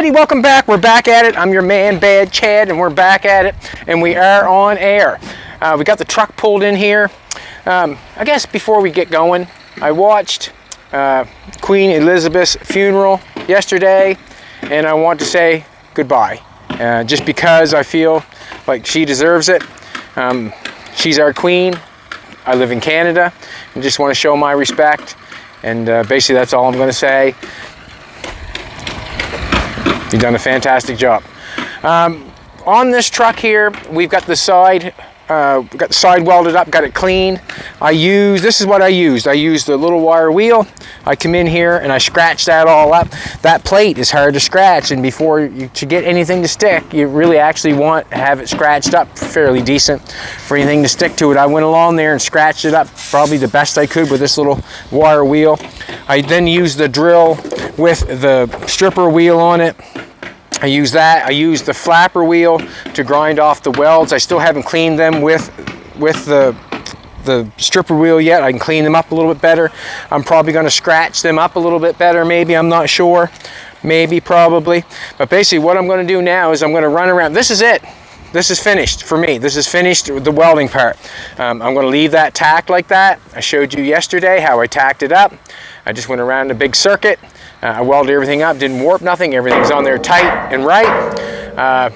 Alrighty, welcome back. We're back at it. I'm your man, Bad Chad, and we're back at it, and we are on air. We got the truck pulled in here. I guess before we get going, I watched Queen Elizabeth's funeral yesterday, and I want to say goodbye, just because I feel like she deserves it. She's our queen. I live in Canada, and just want to show my respect, and basically that's all I'm going to say. You've done a fantastic job. On this truck here, we've got the side welded up, got it clean. This is what I used. I used a little wire wheel. I come in here and I scratch that all up. That plate is hard to scratch, and to get anything to stick, you really actually want to have it scratched up fairly decent for anything to stick to it. I went along there and scratched it up probably the best I could with this little wire wheel. I then used the drill with the stripper wheel on it. I use that. I use the flapper wheel to grind off the welds. I still haven't cleaned them with the stripper wheel yet. I can clean them up a little bit better. I'm probably going to scratch them up a little bit better, maybe. I'm not sure. Maybe, probably. But basically what I'm going to do now is I'm going to run around. This is it. This is finished for me. This is finished with the welding part. I'm going to leave that tacked like that. I showed you yesterday how I tacked it up. I just went around a big circuit. I welded everything up, didn't warp nothing. Everything's on there tight and right.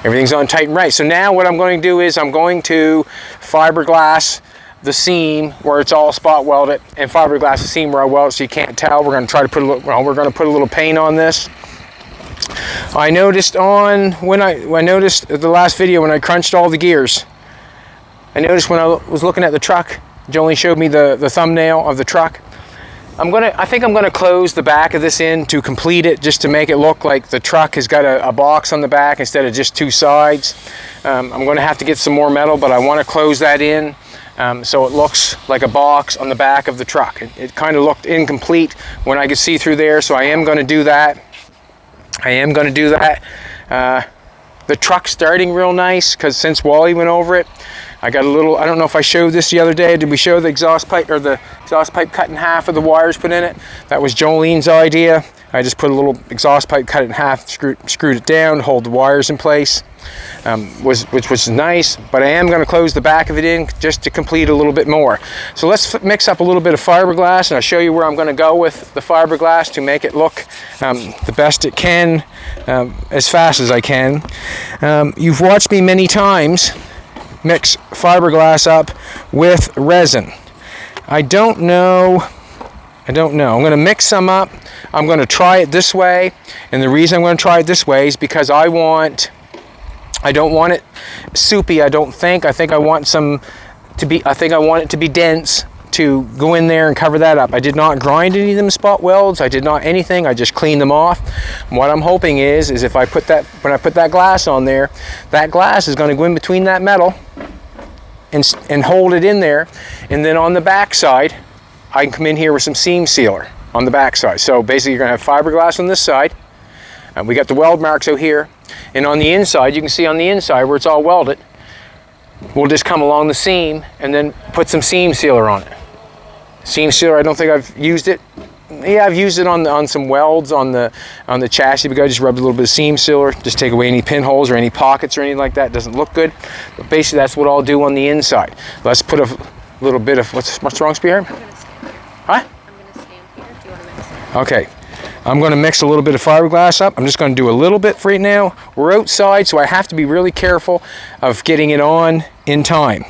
Everything's on tight and right. So now what I'm going to do is I'm going to fiberglass the seam where it's all spot welded, and fiberglass the seam where I weld so you can't tell. We're going to try to put a little paint on this. I noticed when I noticed the last video when I crunched all the gears. I noticed when I was looking at the truck, Jolene showed me the thumbnail of the truck. I think I'm gonna close the back of this in to complete it, just to make it look like the truck has got a box on the back instead of just two sides. I'm gonna have to get some more metal, but I want to close that in so it looks like a box on the back of the truck. It kind of looked incomplete when I could see through there, so I am gonna do that. The truck's starting real nice because since Wally went over it, I got a little, I don't know if I showed this the other day. Did we show the exhaust pipe, or the exhaust pipe cut in half of the wires put in it? That was Jolene's idea. I just put a little exhaust pipe, cut it in half, screwed it down, hold the wires in place, which was nice. But I am going to close the back of it in just to complete a little bit more. So let's mix up a little bit of fiberglass, and I'll show you where I'm going to go with the fiberglass to make it look the best it can, as fast as I can. You've watched me many times mix fiberglass up with resin. I don't know. I'm going to mix some up. I'm going to try it this way, and the reason I'm going to try it this way is because I don't want it soupy. I think I want it to be dense to go in there and cover that up. I did not grind any of them spot welds. I did not anything. I just cleaned them off. What I'm hoping is if when I put that glass on there, that glass is going to go in between that metal and hold it in there. And then on the back side, I can come in here with some seam sealer on the back side. So basically you're going to have fiberglass on this side. We got the weld marks out here. And on the inside, you can see on the inside where it's all welded, we'll just come along the seam and then put some seam sealer on it. Seam sealer, I don't think I've used it. Yeah, I've used it on some welds on the chassis, but I just rubbed a little bit of seam sealer, just take away any pinholes or any pockets or anything like that. It doesn't look good. But basically that's what I'll do on the inside. Let's put a little bit of, what's wrong, Spear? I'm gonna stand here. Huh? I'm gonna stand here if you want to mix it. Okay. I'm going to mix a little bit of fiberglass up. I'm just going to do a little bit for right now. We're outside, so I have to be really careful of getting it on in time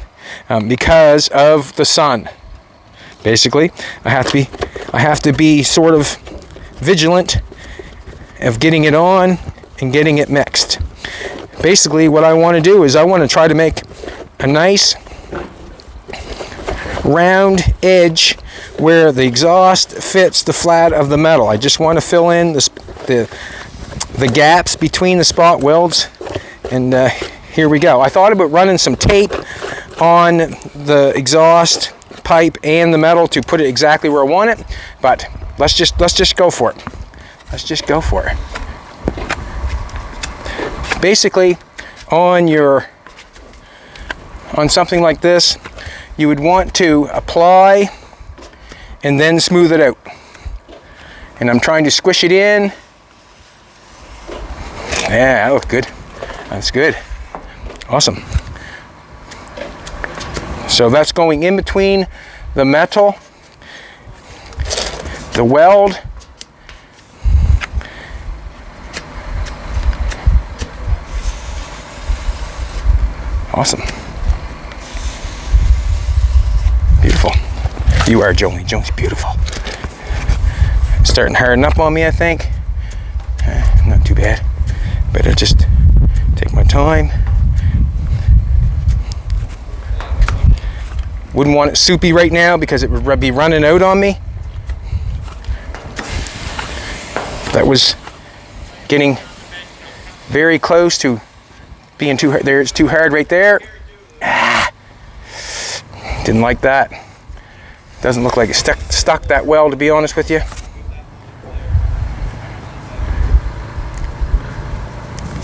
because of the sun. Basically, I have to be sort of vigilant of getting it on and getting it mixed. Basically, what I want to do is I want to try to make a nice round edge where the exhaust fits the flat of the metal. I just want to fill in the gaps between the spot welds, and here we go. I thought about running some tape on the exhaust pipe and the metal to put it exactly where I want it, but let's just go for it. Let's just go for it. Basically, on something like this, you would want to apply and then smooth it out. And I'm trying to squish it in Yeah, that looked good. That's good. Awesome. So that's going in between the metal, the weld, awesome. Beautiful. You are, Joni. Joni's beautiful. Starting to harden up on me, I think. Not too bad. Better just take my time. Wouldn't want it soupy right now because it would be running out on me. That was getting very close to being too hard. There, it's too hard right there. Didn't like that. Doesn't look like it stuck that well, to be honest with you.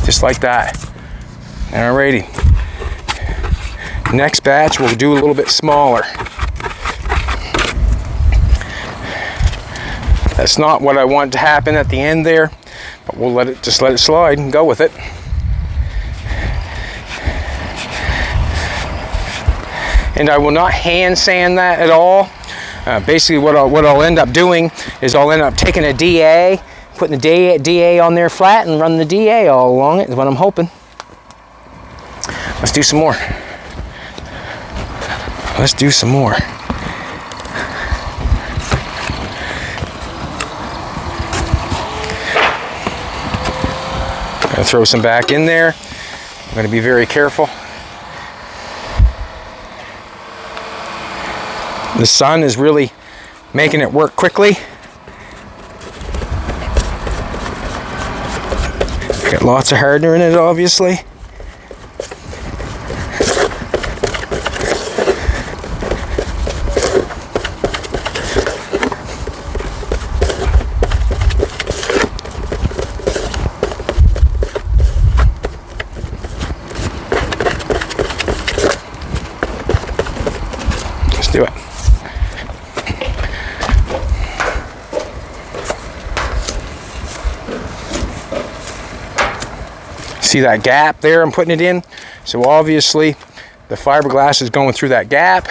Just like that. Alrighty. Next batch we'll do a little bit smaller. That's not what I want to happen at the end there, but we'll let it slide and go with it. And I will not hand sand that at all. Basically what I'll end up doing is I'll end up taking a DA, putting the DA on there flat and run the DA all along it is what I'm hoping. Let's do some more. Let's do some more. Gonna throw some back in there. I'm gonna be very careful. The sun is really making it work quickly. Got lots of hardener in it, obviously. Let's do it. See that gap there I'm putting it in? So obviously the fiberglass is going through that gap.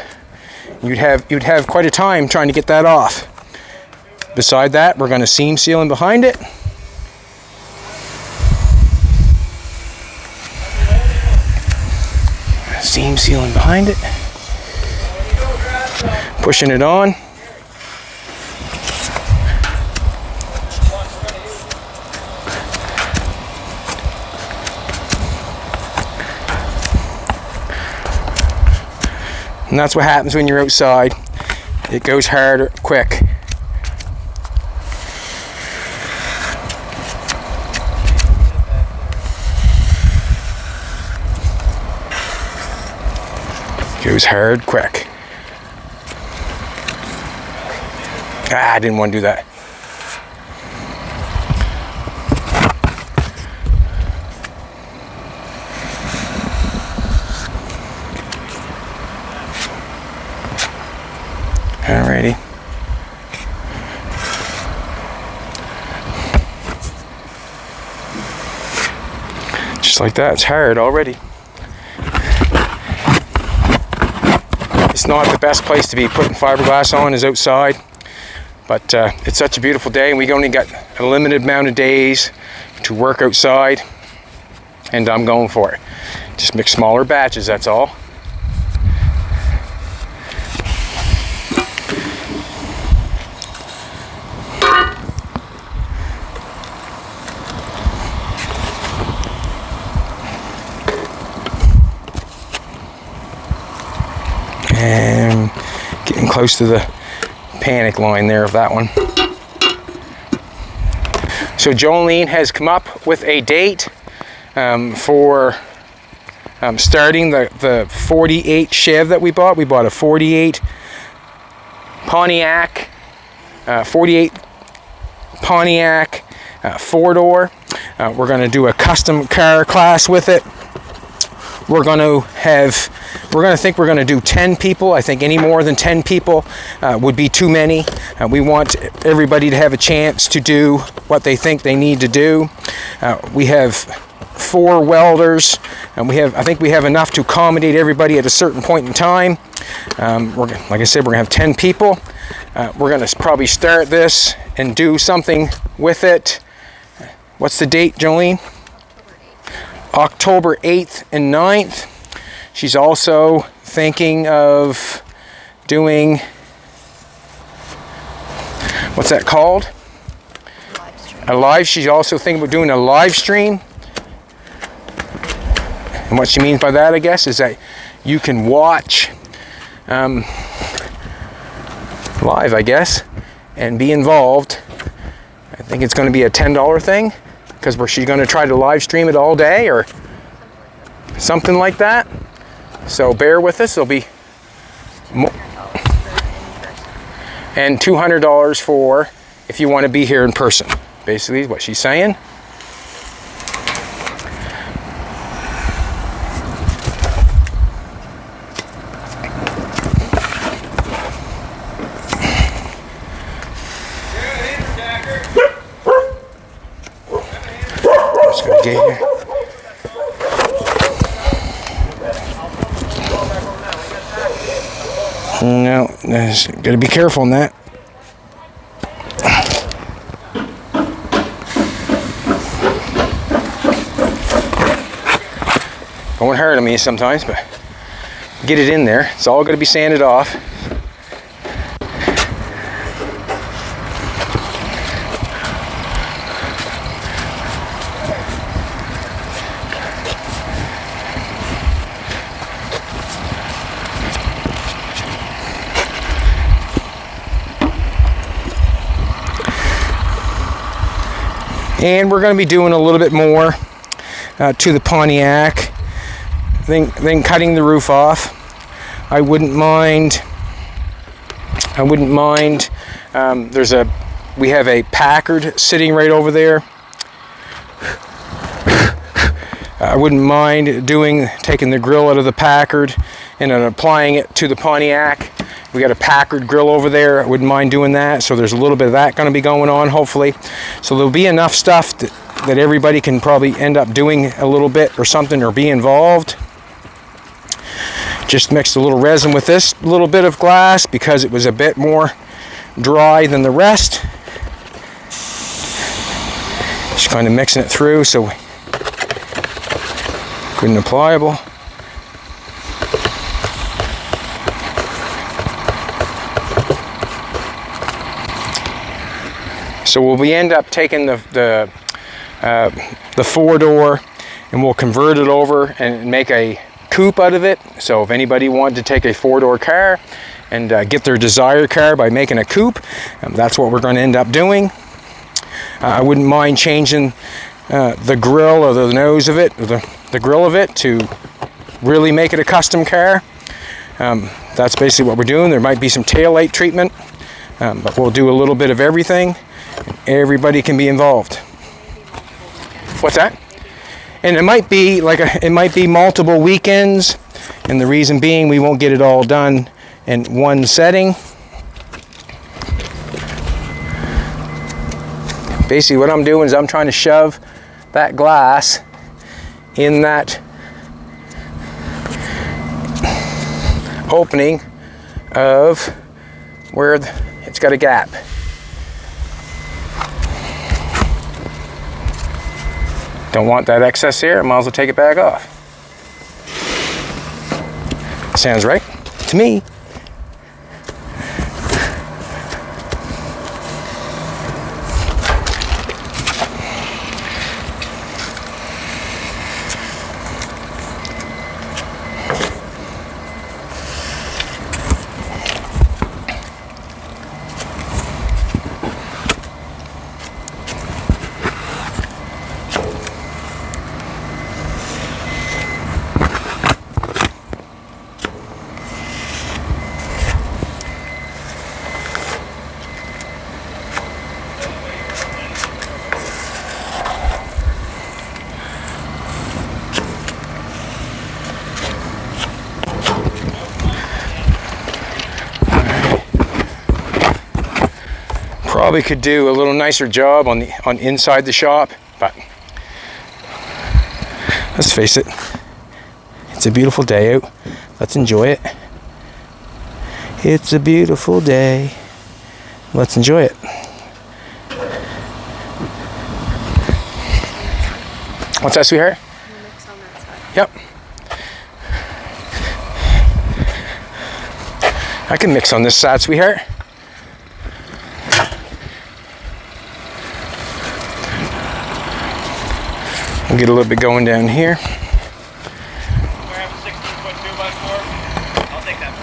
You'd have quite a time trying to get that off. Beside that, we're going to seam seal in behind it. Seam sealing behind it. Pushing it on. And that's what happens when you're outside. It goes harder quick. Goes hard quick. I didn't want to do that. Alrighty. Just like that, it's hard already. It's not the best place to be putting fiberglass on, is outside, but it's such a beautiful day and we only got a limited amount of days to work outside, and I'm going for it. Just mix smaller batches, that's all. And getting close to the panic line there of that one. So Jolene has come up with a date for starting the 48 Chev that we bought. We bought a 48 Pontiac, 4-door. We're going to do a custom car class with it. We're going to have we're going to do 10 people. I think any more than 10 people would be too many. We want everybody to have a chance to do what they think they need to do. We have 4 welders, and I think we have enough to accommodate everybody at a certain point in time. Like I said, we're going to have 10 people. We're going to probably start this and do something with it. What's the date, Jolene? October 8th and 9th. She's also thinking of doing, what's that called? She's also thinking about doing a live stream. And what she means by that, I guess, is that you can watch live, I guess, and be involved. I think it's going to be a $10 thing, because she's going to try to live stream it all day or something like that. So bear with us. There'll be and $200 for if you want to be here in person. Basically, is what she's saying. Just gonna get here. No, gotta be careful on that. Won't hurt on me sometimes, but get it in there. It's all gonna be sanded off. And we're going to be doing a little bit more to the Pontiac than cutting the roof off. I wouldn't mind. We have a Packard sitting right over there. I wouldn't mind taking the grill out of the Packard and then applying it to the Pontiac. We got a Packard grill over there. I wouldn't mind doing that. So there's a little bit of that going to be going on, hopefully. So there'll be enough stuff that everybody can probably end up doing a little bit or something, or be involved. Just mixed a little resin with this little bit of glass because it was a bit more dry than the rest. Just kind of mixing it through so good and pliable. So we'll end up taking the 4-door and we'll convert it over and make a coupe out of it. So if anybody wanted to take a 4-door car and get their desired car by making a coupe, that's what we're going to end up doing. I wouldn't mind changing the grill or the nose of it, or the grill of it, to really make it a custom car. That's basically what we're doing. There might be some tail light treatment, but we'll do a little bit of everything. Everybody can be involved. What's that? And it might be multiple weekends, and the reason being we won't get it all done in one setting. Basically what I'm doing is I'm trying to shove that glass in that opening of where it's got a gap. Don't want that excess here, I might as well take it back off. Sounds right to me. Probably could do a little nicer job on inside the shop, but let's face it, it's a beautiful day out. Let's enjoy it. It's a beautiful day. Let's enjoy it. What's that, sweetheart? Mix on that side. Yep. I can mix on this side, sweetheart. We'll get a little bit going down here. We have a 16-foot 2x4. I'll take that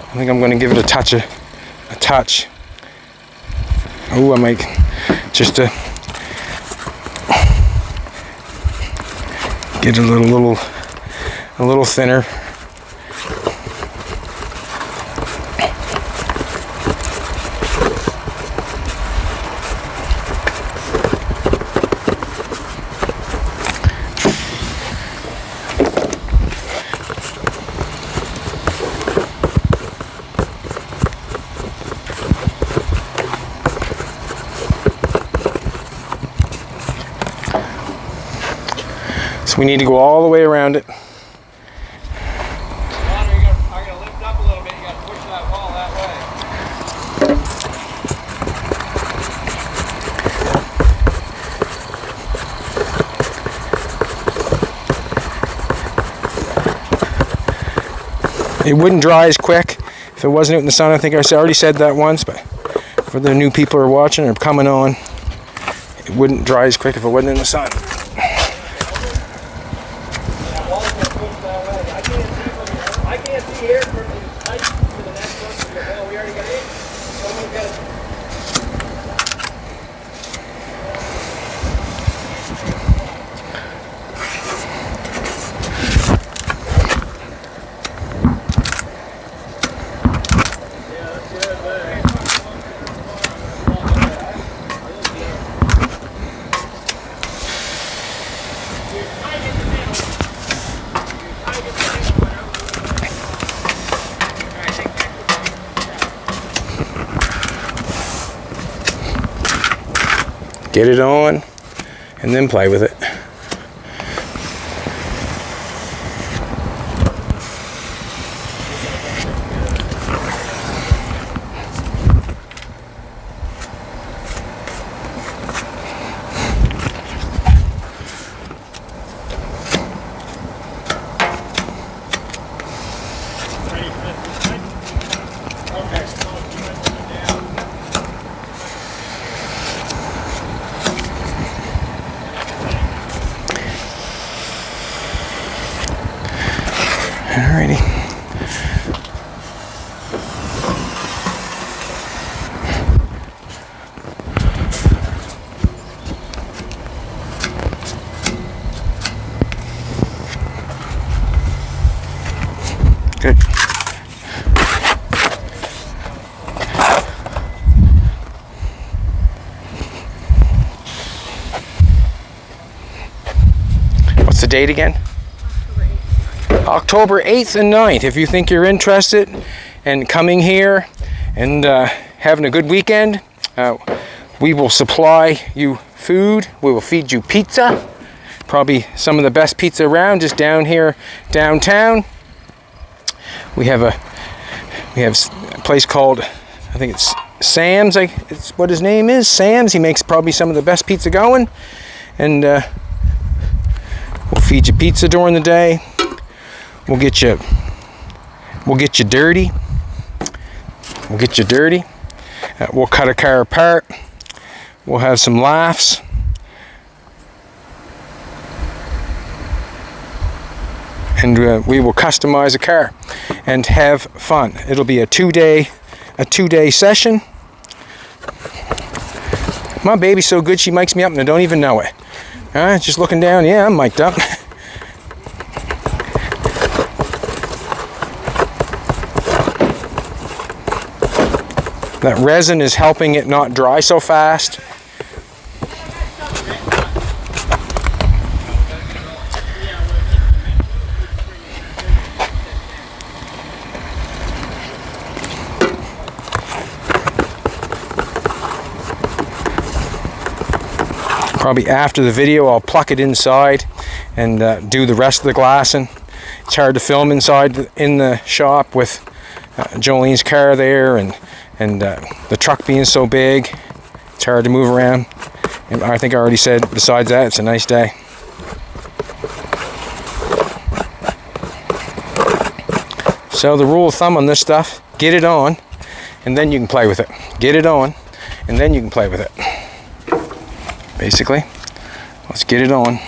I think I'm going to give it a touch. Oh, I might just get a little thinner. So we need to go all the way around it. Connor, I gotta lift up a little bit. You gotta push that wall that It wouldn't dry as quick if it wasn't out in the sun. I think I already said that once, but for the new people who are watching or coming on, it wouldn't dry as quick if it wasn't in the sun. I can't see here from the height to the next one. Well, we already got 8. Someone's got it. Get it on, and then play with it. Alrighty. Good. What's the date again? October 8th and 9th. If you think you're interested in coming here and having a good weekend, we will supply you food. We will feed you pizza. Probably some of the best pizza around, just down here downtown. We have a place called, I think it's Sam's. It's what his name is, Sam's. He makes probably some of the best pizza going, and we'll feed you pizza during the day. We'll get you dirty. We'll cut a car apart. We'll have some laughs. And we will customize a car and have fun. It'll be a two-day session. My baby's so good she mics me up and I don't even know it. Just looking down, yeah, I'm mic'd up. That resin is helping it not dry so fast. Probably after the video I'll pluck it inside and do the rest of the glassing. It's hard to film inside in the shop with Jolene's car there and the truck being so big. It's hard to move around. And I think I already said besides that it's a nice day. So the rule of thumb on this stuff, get it on and then you can play with it. Get it on and then you can play with it. Basically, let's get it on.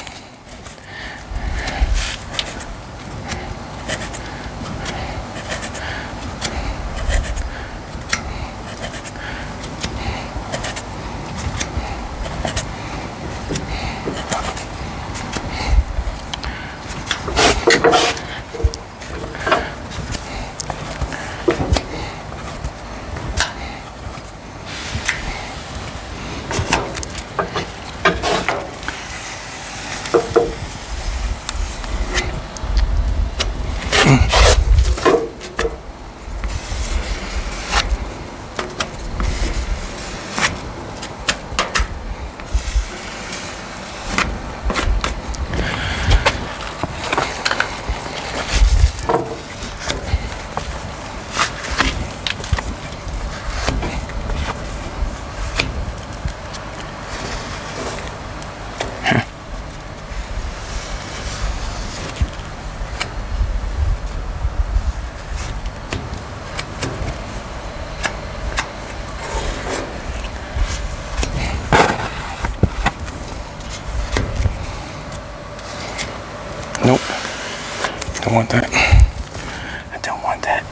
Nope, don't want that. I don't want that.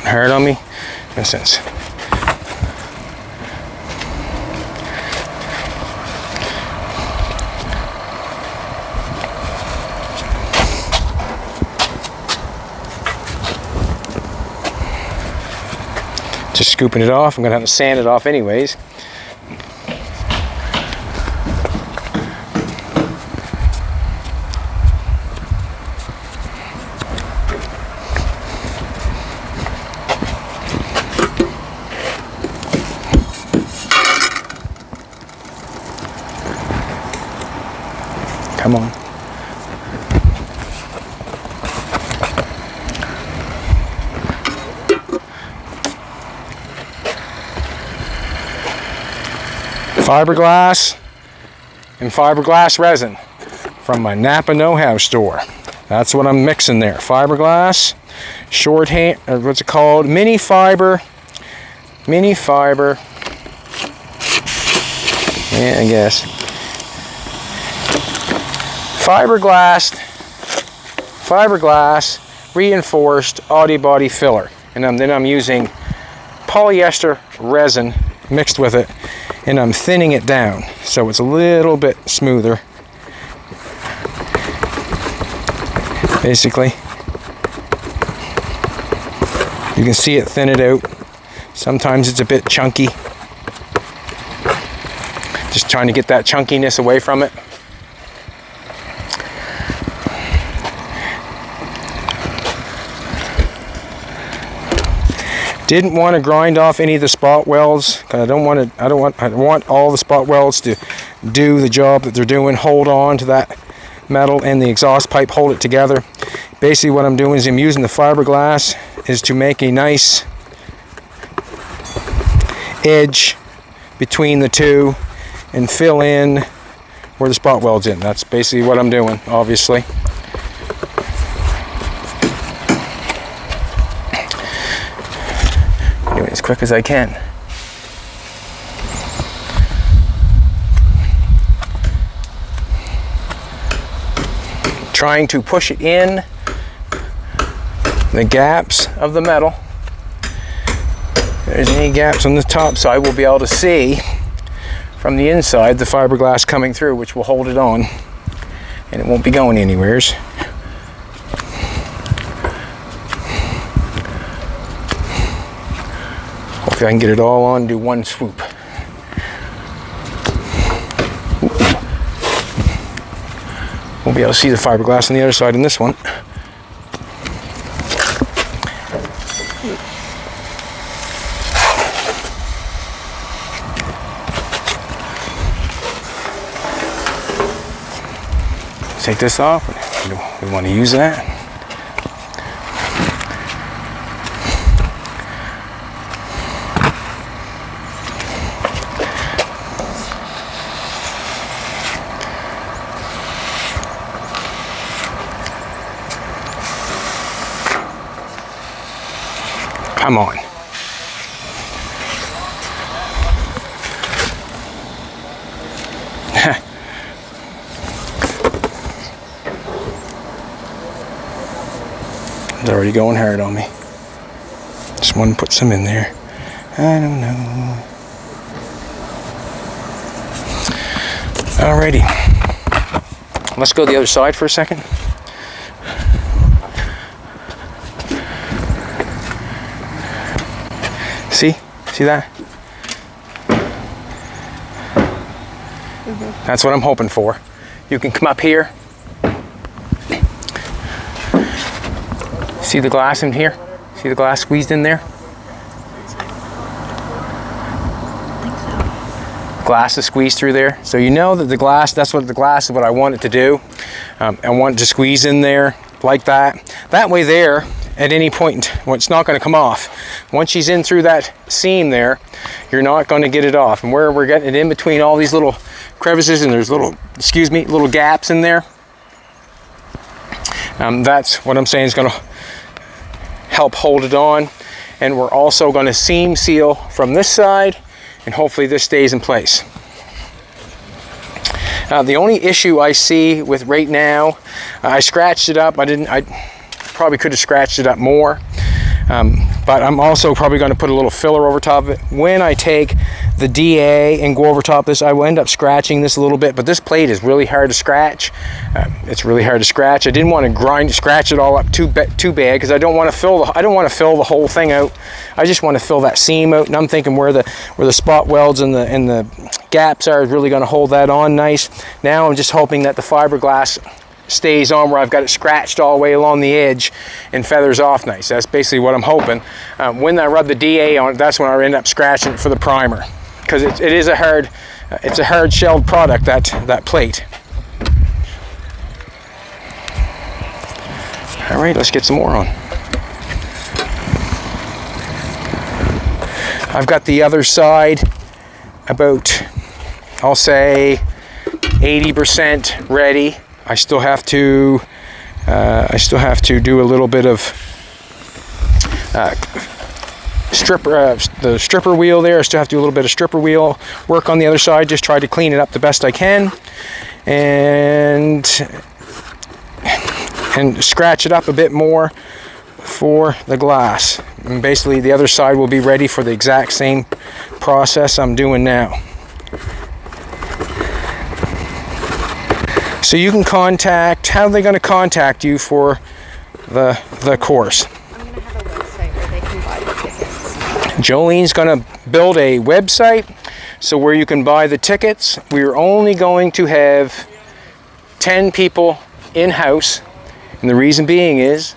Hard on me, no sense. Just scooping it off. I'm gonna have to sand it off anyways. Come on. Fiberglass and fiberglass resin from my Napa Know-How store. That's what I'm mixing there. Fiberglass, shorthand, or what's it called? Mini fiber. Yeah, I guess. Fiberglass reinforced autobody filler, and then I'm using polyester resin mixed with it, and I'm thinning it down so it's a little bit smoother. Basically, you can see it thin it out. Sometimes it's a bit chunky. Just trying to get that chunkiness away from it. Didn't want to grind off any of the spot welds because I want all the spot welds to do the job that they're doing. Hold on to that metal and the exhaust pipe, hold it together. Basically what I'm doing is I'm using the fiberglass is to make a nice edge between the two and fill in where the spot weld's in. That's basically what I'm doing, obviously. Do it as quick as I can. trying to push it in the gaps of the metal. If there's any gaps on the top side, we'll be able to see from the inside the fiberglass coming through, which will hold it on, and it won't be going anywheres. Hopefully I can get it all on, do one swoop. We'll be able to see the fiberglass on the other side in this one. Take this off. We want to use that. Come on. It's already going hard on me. Just want to put some in there. I don't know. Alrighty. Let's go to the other side for a second. See that? That's what I'm hoping for. You can come up here. See the glass in here? See the glass squeezed in there? Glass is squeezed through there. So you know that the glass, that's what the glass is what I want it to do. I want it to squeeze in there like that. That way there, at any point, well, it's not going to come off. Once she's in through that seam there, you're not going to get it off. And where we're getting it in between all these little crevices and there's little, little gaps in there, that's what I'm saying is going to help hold it on. And we're also going to seam seal from this side, and hopefully this stays in place. The only issue I see with right now, I scratched it up. I probably could have scratched it up more, but I'm also probably going to put a little filler over top of it. When I take the DA and go over top of this, I will end up scratching this a little bit, but this plate is really hard to scratch. It's really hard to scratch. I didn't want to scratch it all up too bad because I don't want to fill the whole thing out. I just want to fill that seam out, and I'm thinking where the spot welds and the gaps are is really going to hold that on nice. Now I'm just hoping that the fiberglass stays on where I've got it scratched all the way along the edge and feathers off nice. That's basically what I'm hoping. When I rub the DA on it, that's when I end up scratching it for the primer, because it is a hard, it's a hard shelled product, that plate. All right, let's get some more on. I've got the other side about, I'll say 80% ready. I still have to do a little bit of the stripper wheel there. I still have to do a little bit of stripper wheel work on the other side. Just try to clean it up the best I can, and scratch it up a bit more for the glass. And basically the other side will be ready for the exact same process I'm doing now. So you can contact, how are they going to contact you for the course? I'm going to have a website where they can buy the tickets. Jolene's going to build a website so where you can buy the tickets. We're only going to have 10 people in-house, and the reason being is,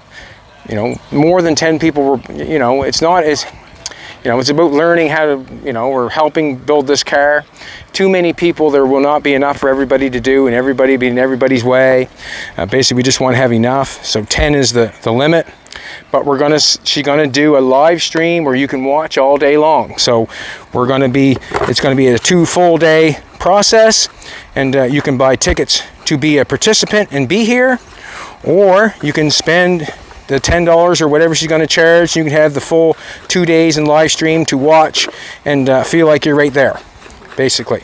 more than 10 people were, it's not as, it's about learning how to, we're helping build this car. Too many people, there will not be enough for everybody to do, and everybody be in everybody's way. Basically, we just want to have enough. So 10 is the limit. But she's gonna do a live stream where you can watch all day long. So it's gonna be a 2 full day process, and you can buy tickets to be a participant and be here, or you can spend the $10 or whatever she's going to charge. You can have the full 2 days in live stream to watch and feel like you're right there, basically.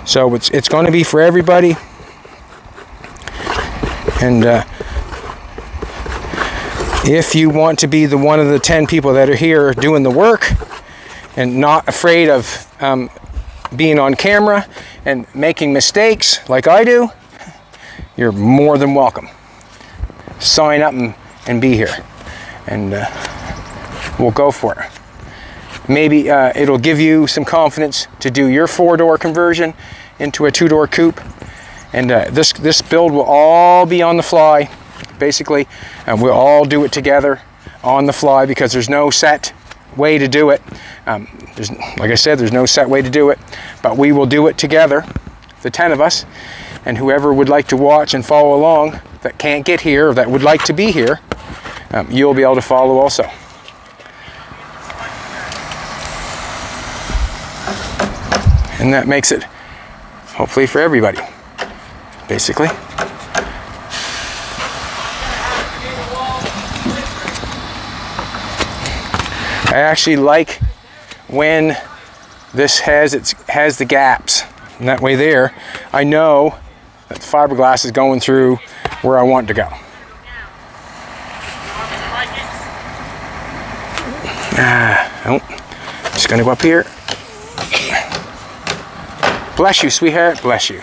So it's going to be for everybody. And if you want to be the one of the 10 people that are here doing the work and not afraid of being on camera and making mistakes like I do, you're more than welcome. Sign up and be here, and we'll go for it. Maybe it'll give you some confidence to do your 4-door conversion into a 2-door coupe. And this build will all be on the fly, basically, and we'll all do it together on the fly because there's no set way to do it. Like I said, there's no set way to do it, but we will do it together, the 10 of us, and whoever would like to watch and follow along that can't get here or that would like to be here, you'll be able to follow also. And that makes it hopefully for everybody, basically. I actually like when this has the gaps, and that way there I know that the fiberglass is going through where I want it to go. Oh, just gonna go up here. Bless you, sweetheart, bless you.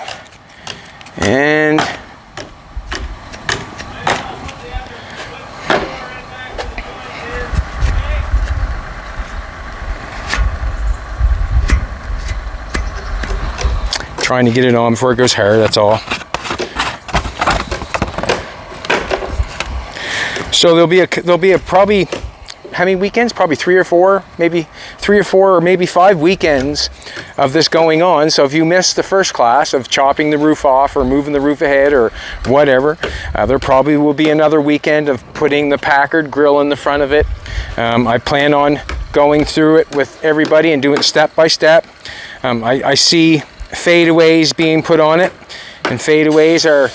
And trying to get it on before it goes hard, that's all. So there'll be a probably, how many weekends? Probably 3 or 4, maybe 3 or 4 or maybe 5 weekends of this going on. So if you missed the first class of chopping the roof off or moving the roof ahead or whatever, there probably will be another weekend of putting the Packard grill in the front of it. I plan on going through it with everybody and doing it step by step. I see fadeaways being put on it, and fadeaways are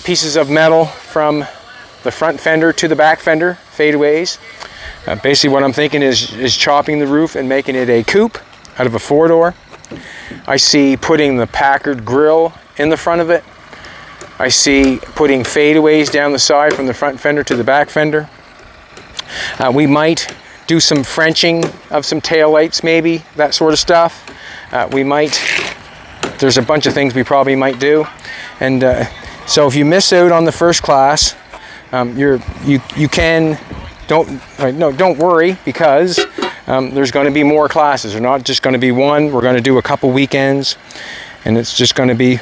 pieces of metal from the front fender to the back fender, fadeaways. Basically what I'm thinking is chopping the roof and making it a coupe out of a 4-door. I see putting the Packard grill in the front of it. I see putting fadeaways down the side from the front fender to the back fender. We might do some Frenching of some taillights, maybe, that sort of stuff. There's a bunch of things we probably might do. And so if you miss out on the first class, don't worry, because there's going to be more classes. They're not just going to be one. We're going to do a couple weekends, and it's just going to be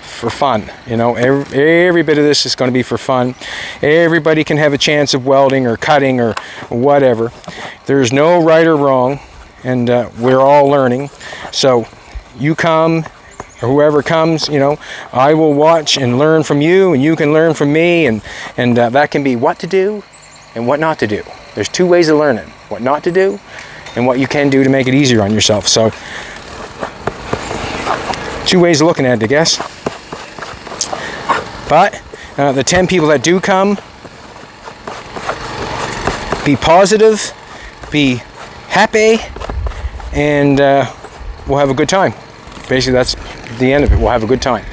for fun. You know, every bit of this is going to be for fun. Everybody can have a chance of welding or cutting or whatever. There's no right or wrong, and we're all learning. So you come, or whoever comes, you know, I will watch and learn from you, and you can learn from me, and that can be what to do and what not to do. There's 2 ways of learning: what not to do and what you can do to make it easier on yourself. So 2 ways of looking at it, I guess. But the 10 people that do come, be positive, be happy, and we'll have a good time. Basically, that's the end of it. We'll have a good time.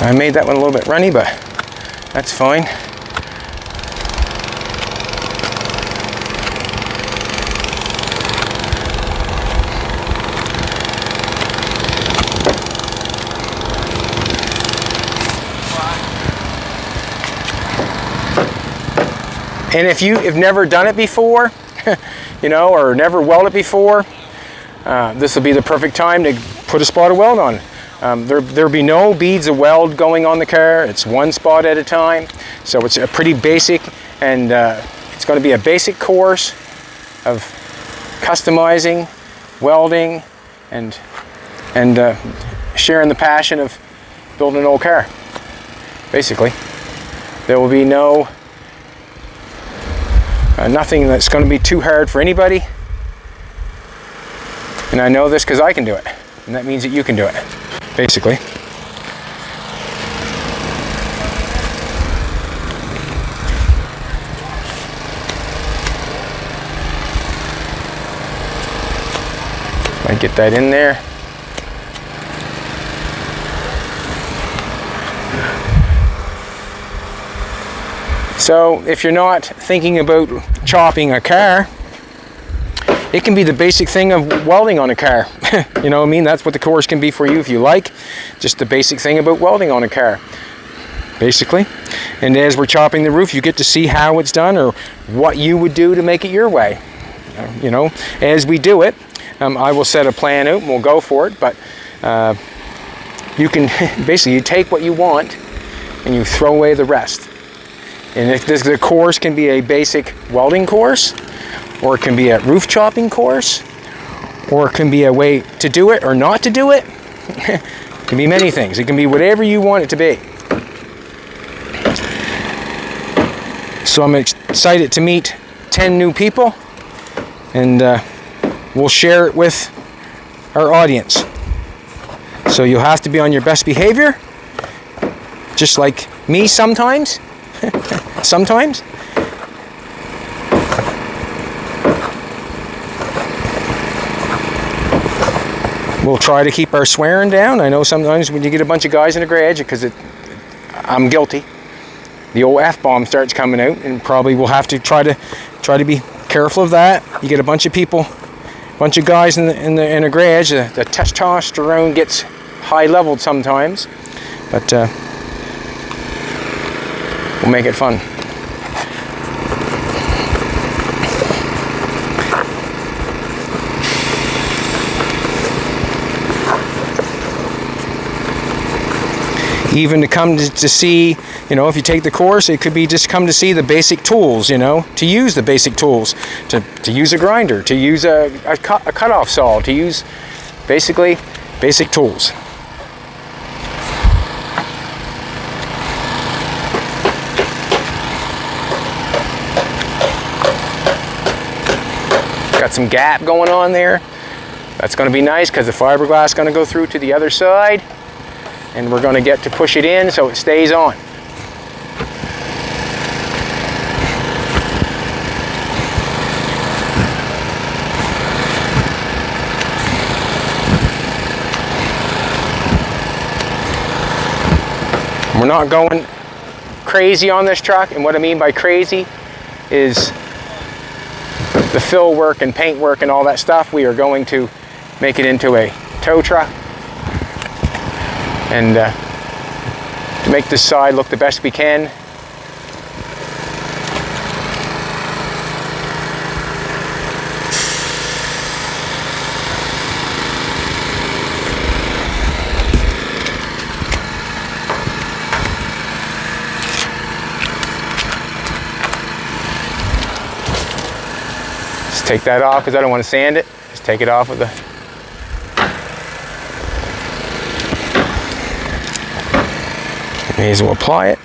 I made that one a little bit runny, but that's fine. And if you've never done it before, you know, or never welded before, this will be the perfect time to put a spot of weld on. There'll be no beads of weld going on the car. It's one spot at a time. So it's a pretty basic, and it's going to be a basic course of customizing, welding, and sharing the passion of building an old car. basically. There will be no nothing that's going to be too hard for anybody. And I know this because I can do it. And that means that you can do it, basically. Might get that in there. So if you're not thinking about chopping a car, it can be the basic thing of welding on a car. You know what I mean? That's what the course can be for you if you like. Just the basic thing about welding on a car, basically. And as we're chopping the roof, you get to see how it's done or what you would do to make it your way. You know, as we do it, I will set a plan out and we'll go for it. But you can basically, you take what you want and you throw away the rest. And if the course can be a basic welding course, or it can be a roof chopping course, or it can be a way to do it or not to do it. It can be many things. It can be whatever you want it to be. So I'm excited to meet 10 new people, and we'll share it with our audience. So you'll have to be on your best behavior, just like me sometimes. Sometimes. We'll try to keep our swearing down. I know sometimes when you get a bunch of guys in the garage, because I'm guilty, the old F-bomb starts coming out, and probably we'll have to try to be careful of that. You get a bunch of people, a bunch of guys in the garage, the testosterone gets high leveled sometimes, but we'll make it fun. Even to come to see, you know, if you take the course, it could be just come to see the basic tools, you know, to use the basic tools, to use a grinder, to use a cutoff saw, to use basically basic tools. Got some gap going on there. That's going to be nice because the fiberglass is going to go through to the other side. And we're going to get to push it in so it stays on. We're not going crazy on this truck, and what I mean by crazy is the fill work and paint work and all that stuff. We are going to make it into a tow truck. And to make this side look the best we can. Just take that off because I don't want to sand it. Just take it off with the may as well apply it.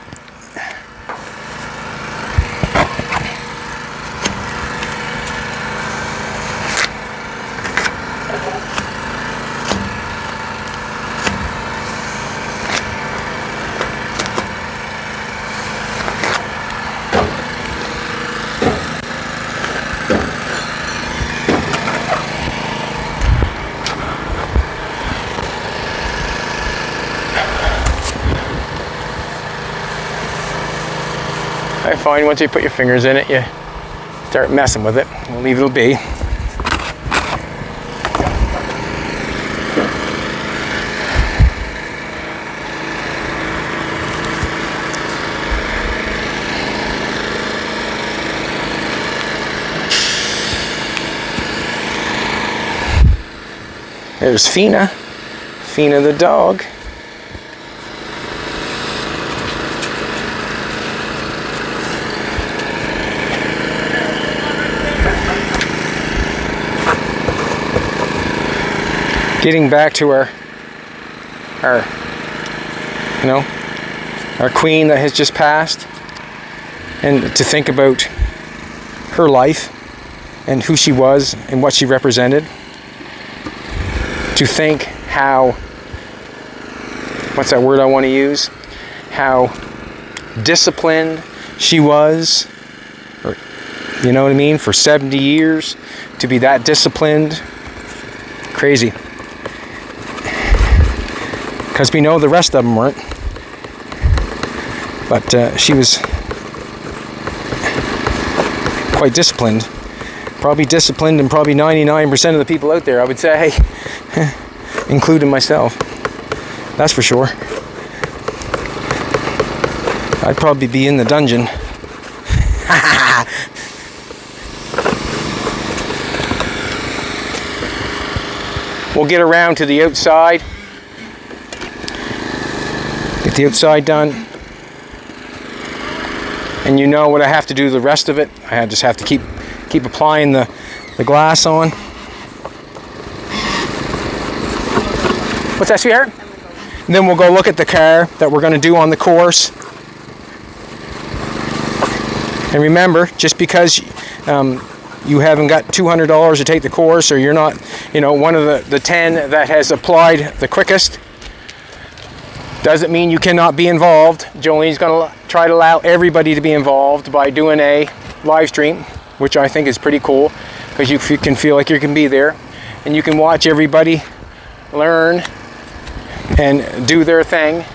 I find once you put your fingers in it, you start messing with it. We'll leave it be. There's Fina the dog. Getting back to our, you know, our queen that has just passed, and to think about her life and who she was and what she represented. To think how, what's that word I want to use? How disciplined she was, or, you know what I mean? For 70 years, to be that disciplined. Crazy. Because we know the rest of them weren't. But she was quite disciplined. Probably disciplined, and probably 99% of the people out there, I would say, including myself. That's for sure. I'd probably be in the dungeon. We'll get around to the outside. Get the outside done. And you know what I have to do the rest of it. I just have to keep applying the glass on. What's that, sweetheart? And then we'll go look at the car that we're going to do on the course. And remember, just because you haven't got $200 to take the course, or you're not, one of the 10 that has applied the quickest, doesn't mean you cannot be involved. Jolene's going to try to allow everybody to be involved by doing a live stream, which I think is pretty cool, because you can feel like you can be there, and you can watch everybody learn and do their thing.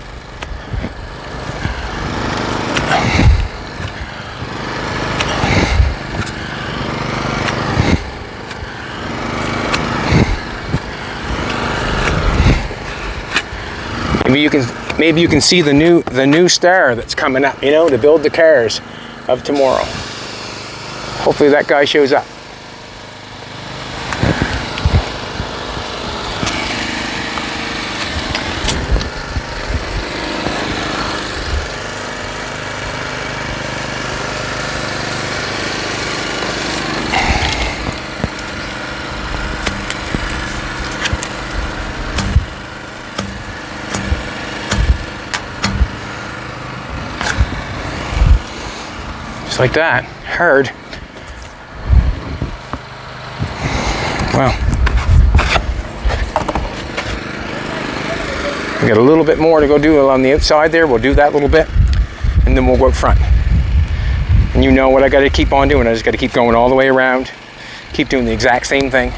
Maybe you can see the new star that's coming up, to build the cars of tomorrow. Hopefully that guy shows up. Like that, hard. Wow. We got a little bit more to go do on the outside there. We'll do that little bit, and then we'll go up front. And you know what I got to keep on doing. I just got to keep going all the way around, keep doing the exact same thing.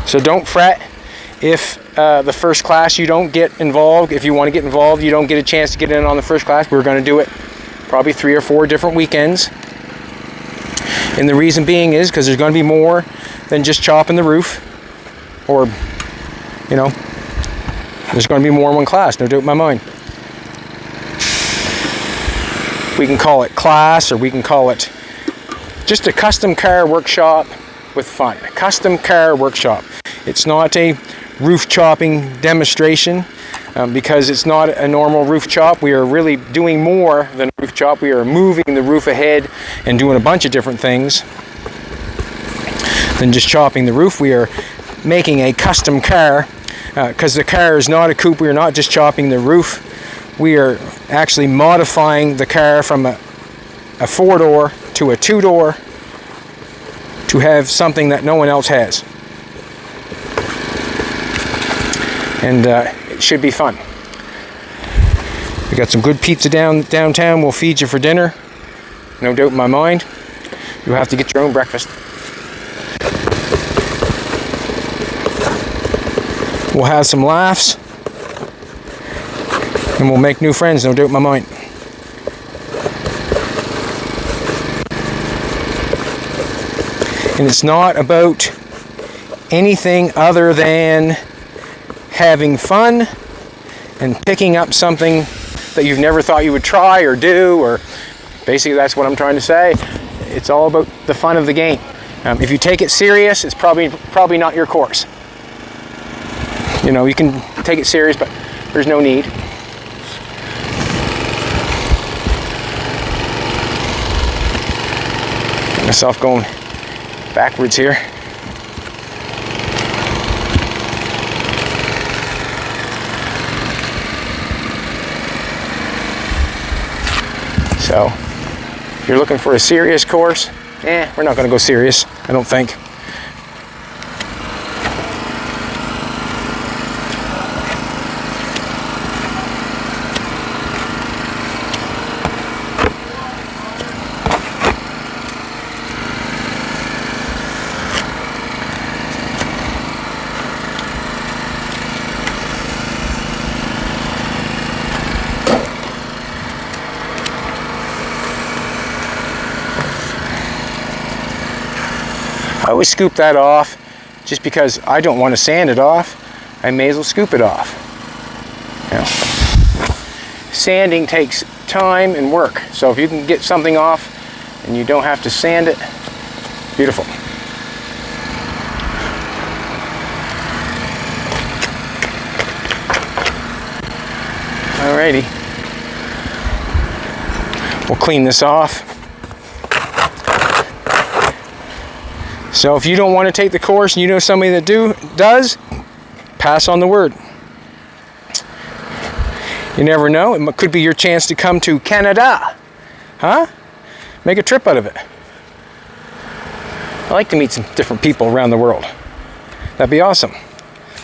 So don't fret if the first class you don't get involved. If you want to get involved, you don't get a chance to get in on the first class. We're going to do it probably 3 or 4 different weekends. And the reason being is because there's going to be more than just chopping the roof, or there's going to be more in one class, no doubt in my mind. We can call it class, or we can call it just a custom car workshop with fun. A custom car workshop. It's not a roof chopping demonstration, because it's not a normal roof chop. We are really doing more than a roof chop. We are moving the roof ahead and doing a bunch of different things than just chopping the roof. We are making a custom car, because the car is not a coupe. We are not just chopping the roof. We are actually modifying the car from a 4-door to a 2-door to have something that no one else has. And it should be fun. We got some good pizza downtown. We'll feed you for dinner, no doubt in my mind. You'll have to get your own breakfast. We'll have some laughs, and we'll make new friends, no doubt in my mind. And it's not about anything other than having fun and picking up something that you've never thought you would try or do, or basically that's what I'm trying to say. It's all about the fun of the game. If you take it serious, it's probably not your course. You can take it serious, but there's no need. Get myself going backwards here. So if you're looking for a serious course, we're not going to go serious, I don't think. I always scoop that off just because I don't want to sand it off. I may as well scoop it off. You know, sanding takes time and work. So if you can get something off and you don't have to sand it, beautiful. Alrighty. We'll clean this off. So if you don't want to take the course and you know somebody that does, pass on the word. You never know, it could be your chance to come to Canada. Huh? Make a trip out of it. I like to meet some different people around the world. That'd be awesome,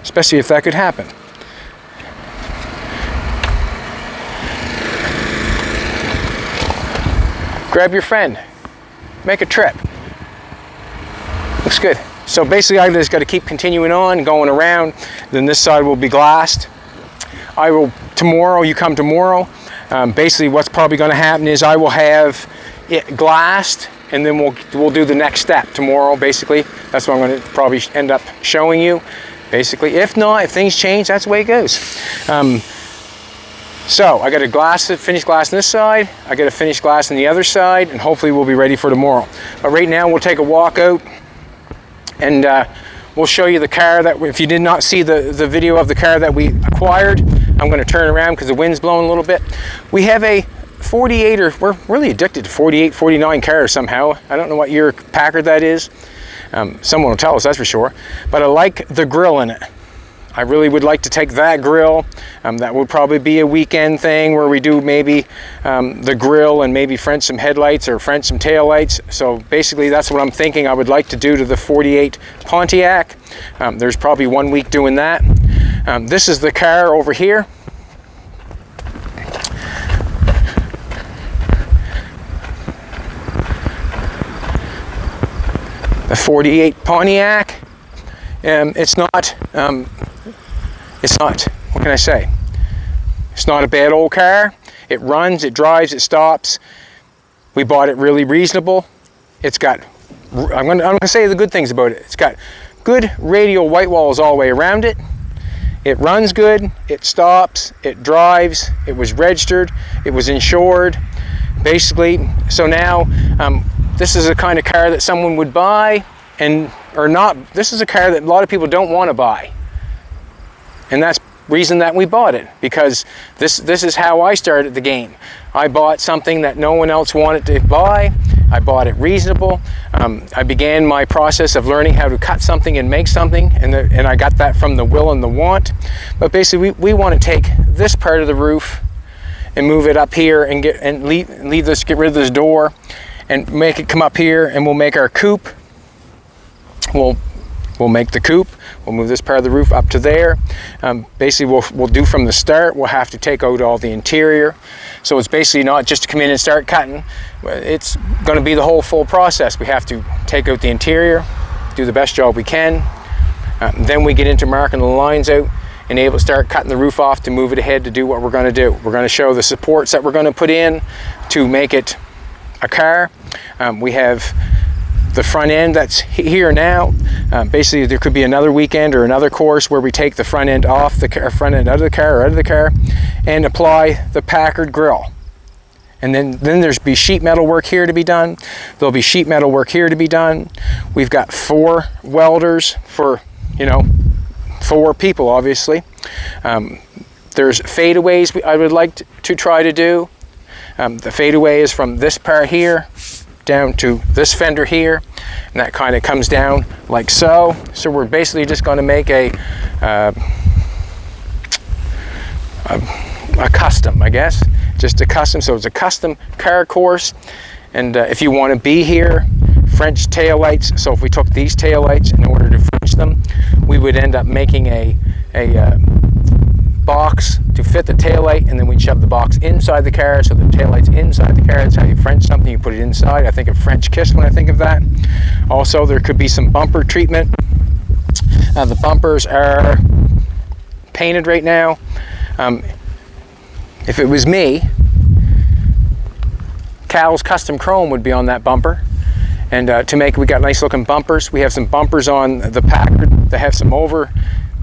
especially if that could happen. Grab your friend, make a trip. Looks good. So basically I just got to keep continuing on, going around. Then this side will be glassed. I will tomorrow, you come tomorrow. Basically what's probably going to happen is I will have it glassed, and then we'll do the next step tomorrow. Basically that's what I'm going to probably end up showing you. Basically, if not, if things change, that's the way it goes. So I got to finish glass on this side. I got to finish glass on the other side, and hopefully we'll be ready for tomorrow. But right now we'll take a walk out. And we'll show you the car that, if you did not see the video of the car that we acquired, I'm going to turn around because the wind's blowing a little bit. We have a 48, or we're really addicted to 48, 49 cars somehow. I don't know what year Packard that is. Someone will tell us, that's for sure. But I like the grill in it. I really would like to take that grill. That would probably be a weekend thing where we do maybe the grill and maybe French some headlights or French some tail lights. So basically that's what I'm thinking I would like to do to the 48 Pontiac. There's probably 1 week doing that. This is the car over here. The 48 Pontiac. It's not, what can I say? It's not a bad old car. It runs, it drives, it stops. We bought it really reasonable. It's got, I'm gonna say the good things about it. It's got good radial white walls all the way around it. It runs good, it stops, it drives, it was registered, it was insured, basically. So now, this is the kind of car that someone would buy, this is a car that a lot of people don't want to buy. And that's the reason that we bought it, because this is how I started the game. I bought something that no one else wanted to buy. I bought it reasonable. I began my process of learning how to cut something and make something, and I got that from the will and the want. But basically we want to take this part of the roof and move it up here and get rid of this door and make it come up here, and we'll make our coupe. We'll make the coupe. We'll move this part of the roof up to there. Basically, we'll do from the start. We'll have to take out all the interior. So it's basically not just to come in and start cutting. It's going to be the whole full process. We have to take out the interior, do the best job we can. Then we get into marking the lines out and able to start cutting the roof off to move it ahead to do what we're going to do. We're going to show the supports that we're going to put in to make it a car. We have the front end that's here now. Basically, there could be another weekend or another course where we take the front end off the car, front end out of the car or out of the car, and apply the Packard grill. And then there's be sheet metal work here to be done. There'll be sheet metal work here to be done. We've got 4 welders for, 4 people, obviously. There's fadeaways I would like to try to do. The fadeaway is from this part here down to this fender here, and that kind of comes down like so. So we're basically just going to make a custom, I guess. just a custom. So it's a custom car course. And if you want to be here, French taillights. So if we took these taillights in order to French them, we would end up making a box to fit the taillight, and then we'd shove the box inside the car, so the taillight's inside the car. That's how you French something, you put it inside. I think of French kiss when I think of that. Also, there could be some bumper treatment. The bumpers are painted right now. If it was me, Cal's Custom Chrome would be on that bumper. And we got nice looking bumpers. We have some bumpers on the Packard. They have some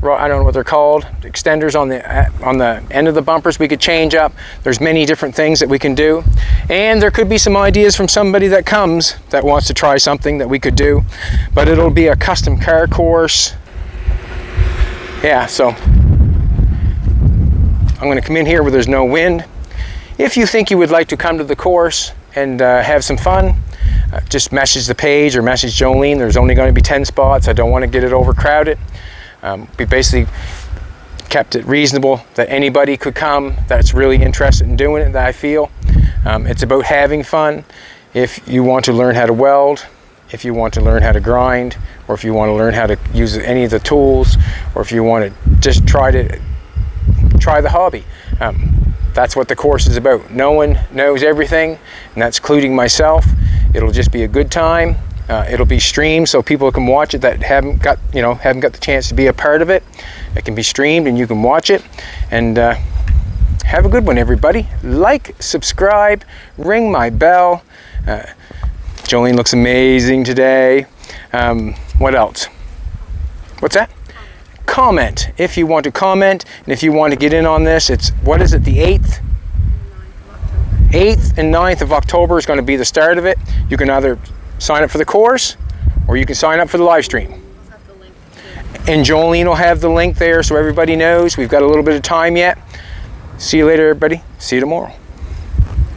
I don't know what they're called, extenders on the end of the bumpers we could change up. There's many different things that we can do. And there could be some ideas from somebody that comes that wants to try something that we could do. But it'll be a custom car course. Yeah, so I'm going to come in here where there's no wind. If you think you would like to come to the course and have some fun, just message the page or message Jolene. There's only going to be 10 spots. I don't want to get it overcrowded. We basically kept it reasonable that anybody could come that's really interested in doing it, that I feel. It's about having fun. If you want to learn how to weld, if you want to learn how to grind, or if you want to learn how to use any of the tools, or if you want to just try the hobby. That's what the course is about. No one knows everything, and that's including myself. It'll just be a good time. It'll be streamed so people can watch it that haven't got the chance to be a part of it. It can be streamed and you can watch it. And have a good one, everybody. Like, subscribe, ring my bell. Jolene looks amazing today. What else? What's that? Comment if you want to comment, and if you want to get in on this. It's, what is it, the 8th? 8th and 9th of October is going to be the start of it. You can either sign up for the course, or you can sign up for the live stream. And Jolene will have the link there so everybody knows. We've got a little bit of time yet. See you later, everybody. See you tomorrow.